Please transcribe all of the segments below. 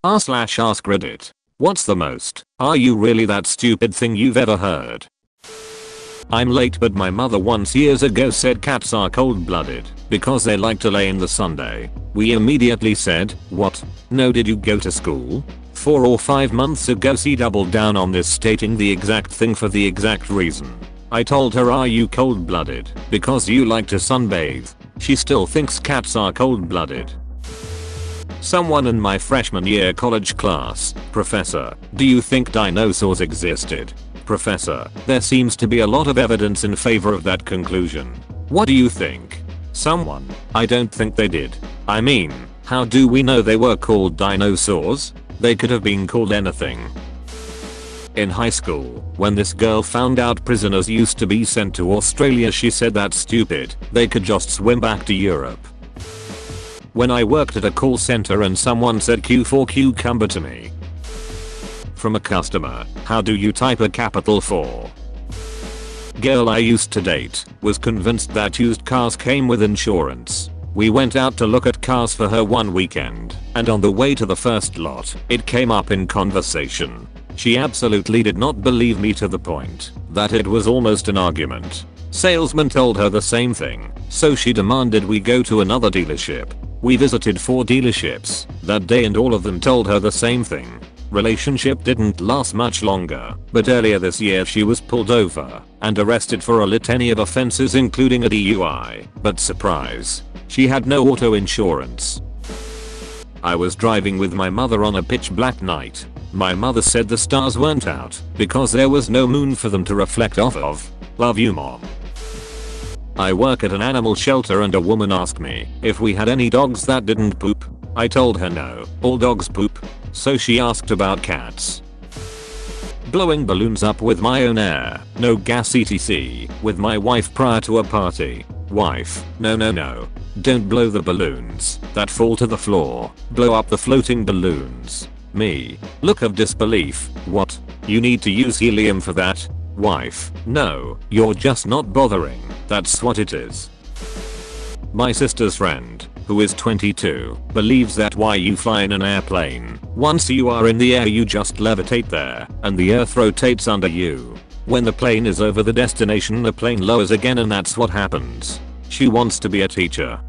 r/AskReddit. What's the most, are you really that stupid thing you've ever heard? I'm late, but my mother once years ago said cats are cold-blooded because they like to lay in the Sunday. We immediately said, what? No, did you go to school? 4 or 5 months ago she doubled down on this, stating the exact thing for the exact reason. I told her, are you cold-blooded because you like to sunbathe? She still thinks cats are cold-blooded. Someone in my freshman year college class, Professor, do you think dinosaurs existed? Professor, there seems to be a lot of evidence in favor of that conclusion. What do you think? Someone, I don't think they did. I mean, how do we know they were called dinosaurs? They could have been called anything. In high school, when this girl found out prisoners used to be sent to Australia, she said that's stupid, they could just swim back to Europe. When I worked at a call center and someone said Q for cucumber to me from a customer, how do you type a capital 4? Girl I used to date was convinced that used cars came with insurance. We went out to look at cars for her one weekend, and on the way to the first lot, it came up in conversation. She absolutely did not believe me, to the point that it was almost an argument. Salesman told her the same thing, so she demanded we go to another dealership. We visited 4 dealerships that day and all of them told her the same thing. Relationship didn't last much longer, but earlier this year she was pulled over and arrested for a litany of offenses including a DUI, but surprise, she had no auto insurance. I was driving with my mother on a pitch black night. My mother said the stars weren't out because there was no moon for them to reflect off of. Love you, Mom. I work at an animal shelter and a woman asked me if we had any dogs that didn't poop. I told her no, all dogs poop. So she asked about cats. Blowing balloons up with my own air, no gas etc. with my wife prior to a party. Wife, no, don't blow the balloons that fall to the floor, blow up the floating balloons. Me, look of disbelief, what? You need to use helium for that? Wife, no, you're just not bothering, that's what it is. My sister's friend, who is 22, believes that why you fly in an airplane, once you are in the air you just levitate there, and the earth rotates under you. When the plane is over the destination the plane lowers again and that's what happens. She wants to be a teacher.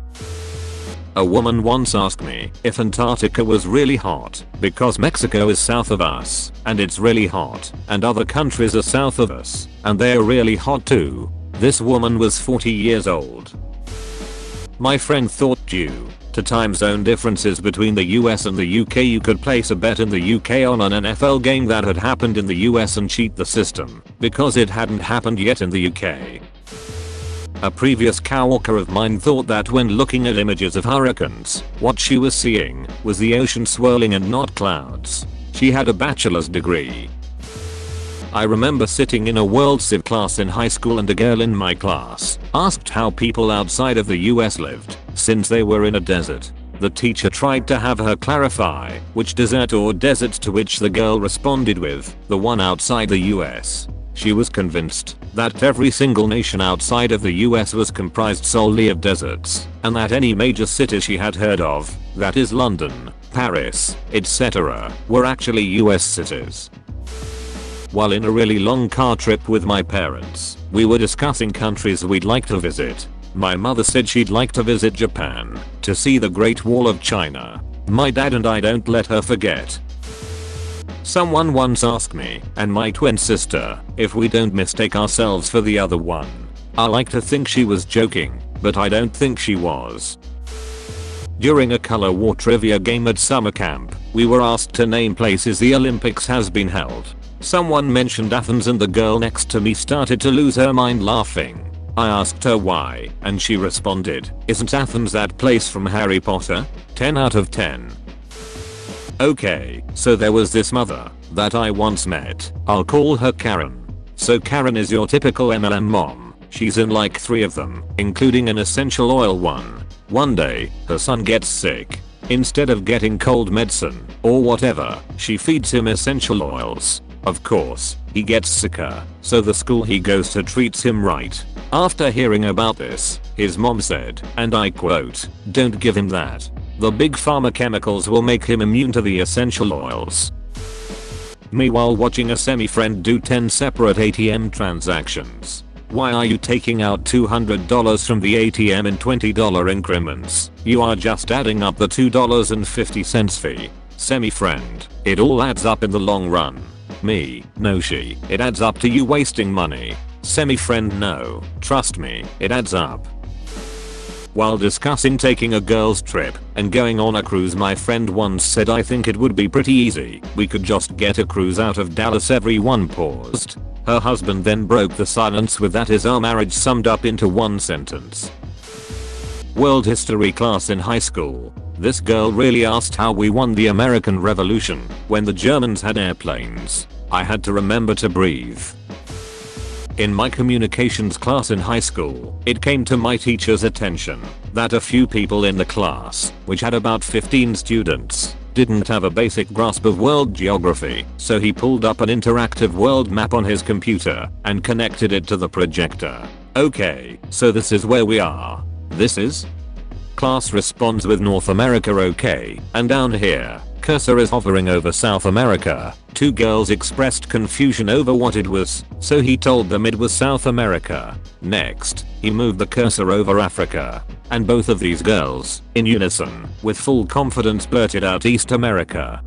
A woman once asked me if Antarctica was really hot because Mexico is south of us and it's really hot and other countries are south of us and they're really hot too. This woman was 40 years old. My friend thought due to time zone differences between the US and the UK you could place a bet in the UK on an NFL game that had happened in the US and cheat the system because it hadn't happened yet in the UK. A previous coworker of mine thought that when looking at images of hurricanes, what she was seeing was the ocean swirling and not clouds. She had a bachelor's degree. I remember sitting in a World Civ class in high school and a girl in my class asked how people outside of the US lived since they were in a desert. The teacher tried to have her clarify which desert or deserts, to which the girl responded with, the one outside the US. She was convinced that every single nation outside of the US was comprised solely of deserts, and that any major city she had heard of, that is London, Paris, etc., were actually US cities. While in a really long car trip with my parents, we were discussing countries we'd like to visit. My mother said she'd like to visit Japan to see the Great Wall of China. My dad and I don't let her forget. Someone once asked me and my twin sister if we don't mistake ourselves for the other one. I like to think she was joking, but I don't think she was. During a color war trivia game at summer camp, we were asked to name places the Olympics has been held. Someone mentioned Athens and the girl next to me started to lose her mind laughing. I asked her why, and she responded, "Isn't Athens that place from Harry Potter?" 10 out of 10. Okay, so there was this mother that I once met. I'll call her Karen. So Karen is your typical MLM mom. She's in like 3 of them, including an essential oil one. One day, her son gets sick. Instead of getting cold medicine or whatever, she feeds him essential oils. Of course, he gets sicker, so the school he goes to treats him right. After hearing about this, his mom said, and I quote, "Don't give him that. The big pharma chemicals will make him immune to the essential oils. Me while watching a semi-friend do 10 separate ATM transactions. Why are you taking out $200 from the ATM in $20 increments? You are just adding up the $2.50 fee. Semi-friend, it all adds up in the long run. Me, no she, it adds up to you wasting money. Semi-friend, no, trust me, it adds up. While discussing taking a girls trip and going on a cruise, my friend once said, I think it would be pretty easy. We could just get a cruise out of Dallas. Everyone paused. Her husband then broke the silence with, that is our marriage summed up into one sentence. World history class in high school. This girl really asked how we won the American Revolution when the Germans had airplanes. I had to remember to breathe. In my communications class in high school, it came to my teacher's attention that a few people in the class, which had about 15 students, didn't have a basic grasp of world geography, so he pulled up an interactive world map on his computer and connected it to the projector. Okay, so this is where we are. This is? Class responds with North America, okay, and down here, cursor is hovering over South America. Two girls expressed confusion over what it was, so he told them it was South America. Next, he moved the cursor over Africa, and both of these girls, in unison, with full confidence blurted out East America.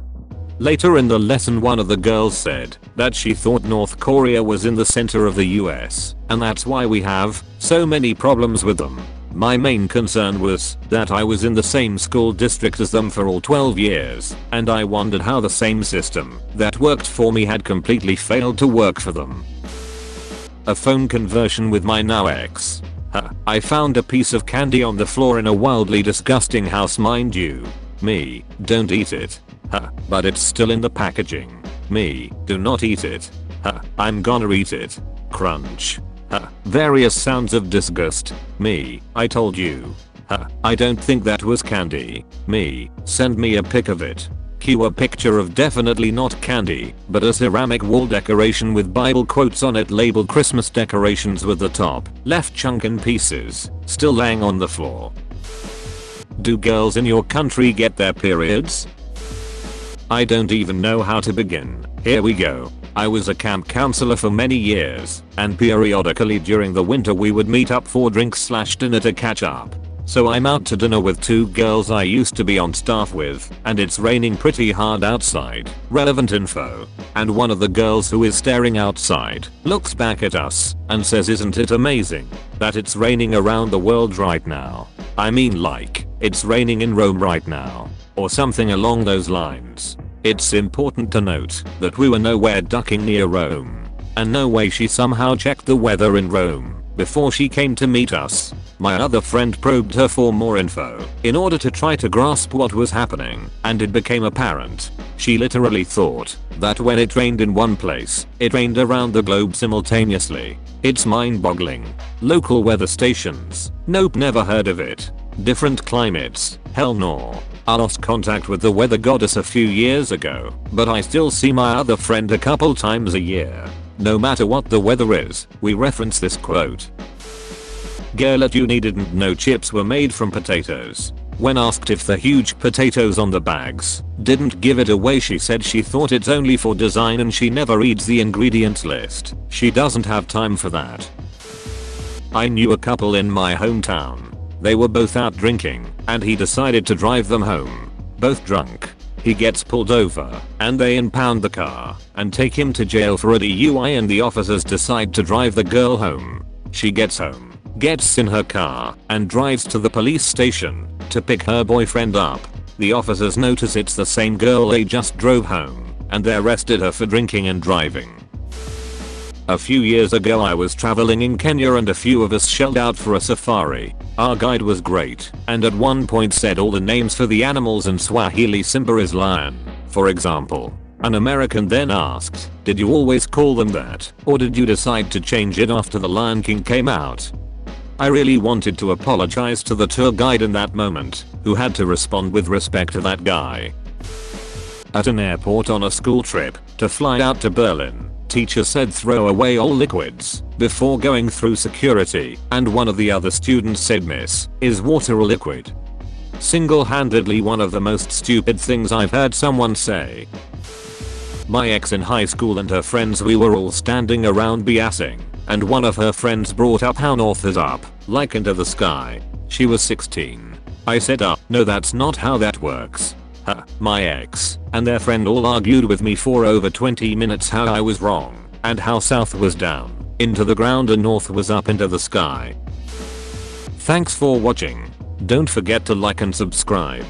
Later in the lesson, one of the girls said that she thought North Korea was in the center of the US, and that's why we have so many problems with them. My main concern was that I was in the same school district as them for all 12 years, and I wondered how the same system that worked for me had completely failed to work for them. A phone conversion with my now ex. I found a piece of candy on the floor in a wildly disgusting house, mind you. Me, don't eat it. But it's still in the packaging. Me, do not eat it. I'm gonna eat it. Crunch. Various sounds of disgust. Me, I told you. I don't think that was candy. Me, send me a pic of it. Cue a picture of definitely not candy, but a ceramic wall decoration with Bible quotes on it labeled Christmas decorations with the top left chunk in pieces, still laying on the floor. Do girls in your country get their periods? I don't even know how to begin. Here we go. I was a camp counselor for many years, and periodically during the winter we would meet up for drinks/dinner to catch up. So I'm out to dinner with two girls I used to be on staff with, and it's raining pretty hard outside. Relevant info. And one of the girls who is staring outside looks back at us and says, isn't it amazing that it's raining around the world right now? I mean, like, it's raining in Rome right now. Or something along those lines. It's important to note that we were nowhere ducking near Rome. And no way she somehow checked the weather in Rome before she came to meet us. My other friend probed her for more info in order to try to grasp what was happening, and it became apparent. She literally thought that when it rained in one place, it rained around the globe simultaneously. It's mind-boggling. Local weather stations? Nope, never heard of it. Different climates? Hell no. I lost contact with the weather goddess a few years ago, but I still see my other friend a couple times a year. No matter what the weather is, we reference this quote. Girl at uni didn't know chips were made from potatoes. When asked if the huge potatoes on the bags didn't give it away, she said she thought it's only for design and she never reads the ingredients list. She doesn't have time for that. I knew a couple in my hometown. They were both out drinking, and he decided to drive them home. Both drunk. He gets pulled over, and they impound the car, and take him to jail for a DUI, and the officers decide to drive the girl home. She gets home, gets in her car, and drives to the police station to pick her boyfriend up. The officers notice it's the same girl they just drove home, and they arrested her for drinking and driving. A few years ago I was traveling in Kenya and a few of us shelled out for a safari. Our guide was great, and at one point said all the names for the animals in Swahili. Simba is lion, for example. An American then asked, did you always call them that, or did you decide to change it after The Lion King came out? I really wanted to apologize to the tour guide in that moment, who had to respond with respect to that guy. At an airport on a school trip to fly out to Berlin, teacher said throw away all liquids before going through security, and one of the other students said, miss, is water a liquid? Single-handedly one of the most stupid things I've heard someone say. My ex in high school and her friends, we were all standing around BSing, and one of her friends brought up how north is up, like into the sky. She was 16. I said no, that's not how that works. My ex and their friend all argued with me for over 20 minutes how I was wrong, and how south was down into the ground and north was up into the sky. Thanks for watching. Don't forget to like and subscribe.